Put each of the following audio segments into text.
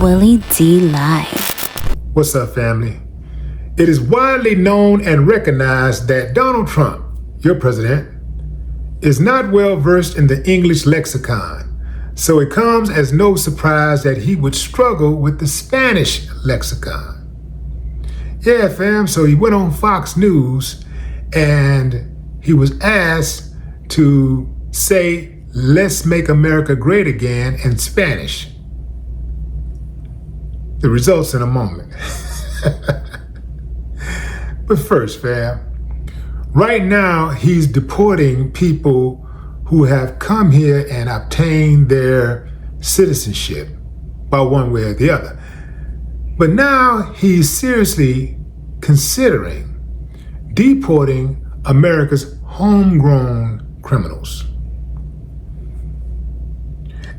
Willie D Live. What's up, family? It is widely known and recognized that Donald Trump, your president, is not well versed in the English lexicon, so it comes as no surprise that he would struggle with the Spanish lexicon. Yeah, fam, so he went on Fox News and he was asked to say, "Let's make America great again" in Spanish. The results in a moment. But first, fam, right now he's deporting people who have come here and obtained their citizenship by one way or the other. But now he's seriously considering deporting America's homegrown criminals.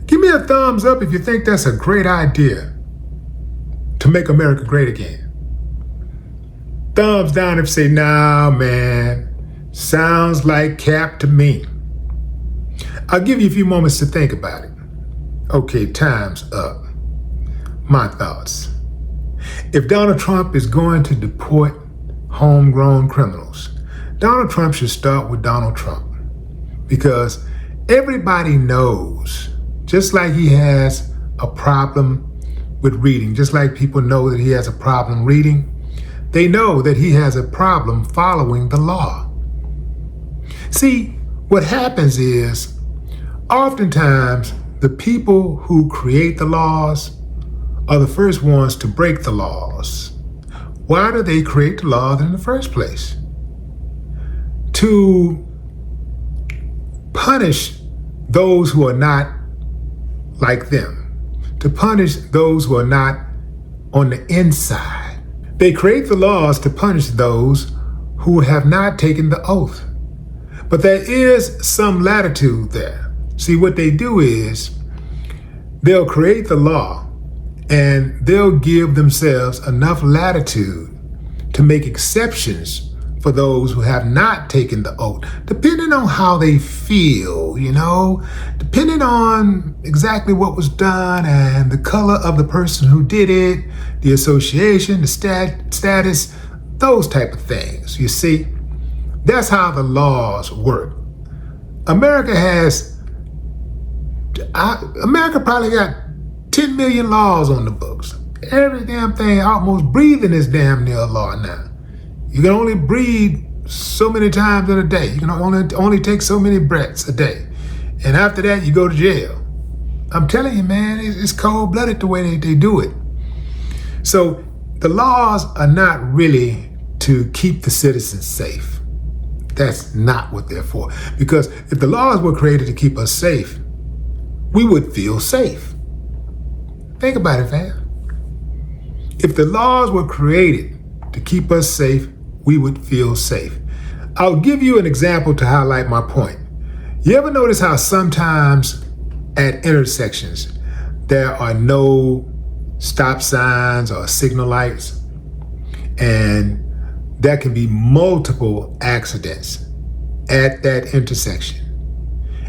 Give me a thumbs up if you think that's a great idea to make America great again. Thumbs down if you say, "Nah, man, sounds like cap to me." I'll give you a few moments to think about it. Okay, time's up. My thoughts. If Donald Trump is going to deport homegrown criminals, Donald Trump should start with Donald Trump, because everybody knows, just like he has a problem with reading, just like people know that he has a problem reading, they know that he has a problem following the law. See, what happens is, oftentimes, the people who create the laws are the first ones to break the laws. Why do they create the laws in the first place? To punish those who are not like them, to punish those who are not on the inside. They create the laws to punish those who have not taken the oath. But there is some latitude there. See, what they do is they'll create the law and they'll give themselves enough latitude to make exceptions for those who have not taken the oath, depending on how they feel, depending on exactly what was done and the color of the person who did it, the association, the status, those type of things. You see, that's how the laws work. America probably got 10 million laws on the books. Every damn thing, almost breathing is damn near a law now. You can only breathe so many times in a day. You can only take so many breaths a day. And after that, you go to jail. I'm telling you, man, it's cold-blooded the way they do it. So the laws are not really to keep the citizens safe. That's not what they're for. Because if the laws were created to keep us safe, we would feel safe. Think about it, fam. If the laws were created to keep us safe, we would feel safe. I'll give you an example to highlight my point. You ever notice how sometimes at intersections there are no stop signs or signal lights, and there can be multiple accidents at that intersection,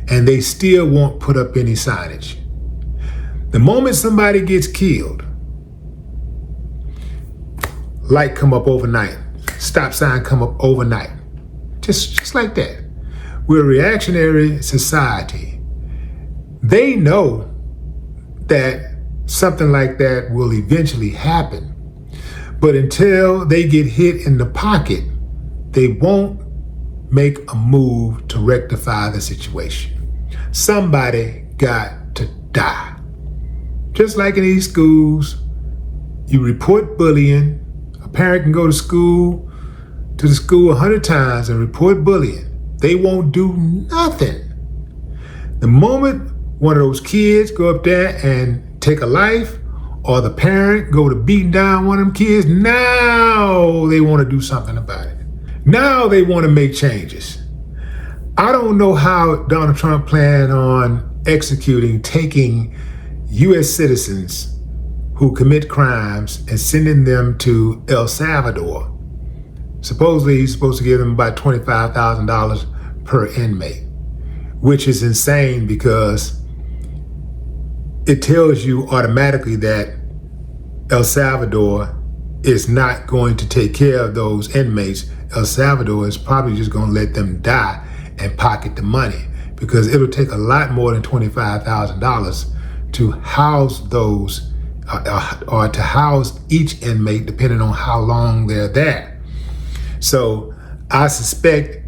and they still won't put up any signage? The moment somebody gets killed, light come up overnight, stop sign come up overnight, just like that. We're a reactionary society. They know that something like that will eventually happen, but until they get hit in the pocket, they won't make a move to rectify the situation. Somebody got to die. Just like in these schools, you report bullying. A parent can go to the school 100 times and report bullying. They won't do nothing. The moment one of those kids go up there and take a life, or the parent go to beating down one of them kids, now they want to do something about it. Now they want to make changes. I don't know how Donald Trump planned on taking U.S. citizens who commit crimes and sending them to El Salvador. Supposedly, he's supposed to give them about $25,000 per inmate, which is insane because it tells you automatically that El Salvador is not going to take care of those inmates. El Salvador is probably just going to let them die and pocket the money, because it'll take a lot more than $25,000 to house those or to house each inmate, depending on how long they're there. So I suspect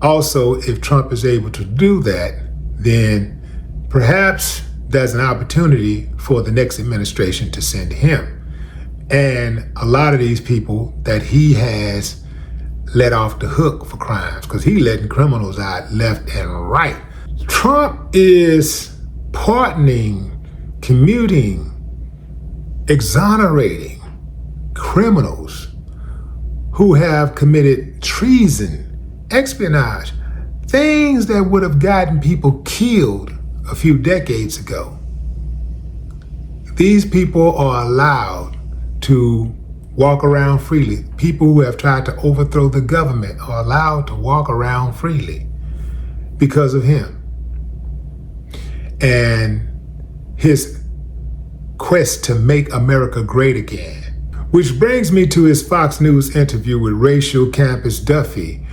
also, if Trump is able to do that, then perhaps there's an opportunity for the next administration to send him. And a lot of these people that he has let off the hook for crimes, because he letting criminals out left and right. Trump is pardoning, commuting, exonerating criminals who have committed treason, espionage, things that would have gotten people killed a few decades ago. These people are allowed to walk around freely. People who have tried to overthrow the government are allowed to walk around freely because of him and his quest to make America great again. Which brings me to his Fox News interview with Rachel Campus Duffy,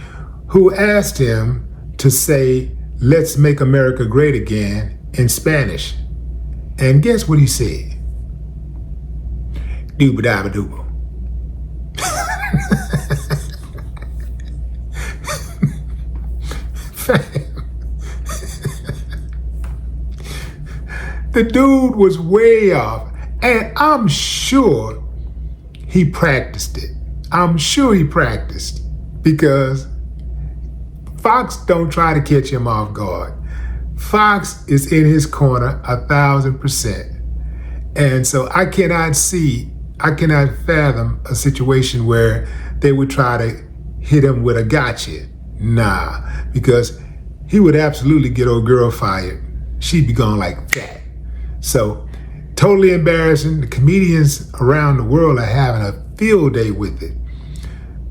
who asked him to say, "Let's make America great again" in Spanish. And guess what he said? Dooba-dabba-dooba. The dude was way off, and I'm sure he practiced it. I'm sure he practiced, because Fox don't try to catch him off guard. Fox is in his corner 1,000%. And so I cannot fathom a situation where they would try to hit him with a gotcha. Nah, because he would absolutely get old girl fired. She'd be gone like that. So totally embarrassing. The comedians around the world are having a field day with it.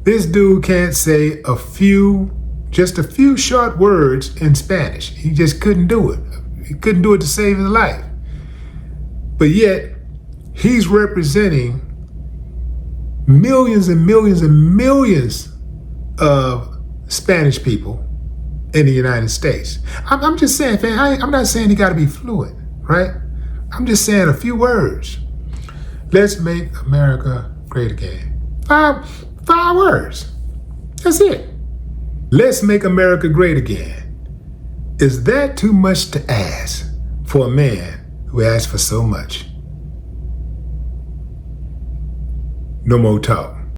This dude can't say just a few short words in Spanish. He just couldn't do it. He couldn't do it to save his life. But yet, he's representing millions and millions and millions of Spanish people in the United States. I'm just saying, fam, I'm not saying he got to be fluent, right? I'm just saying a few words. Let's make America great again. Five words. That's it. Let's make America great again. Is that too much to ask for a man who asked for so much? No more talk.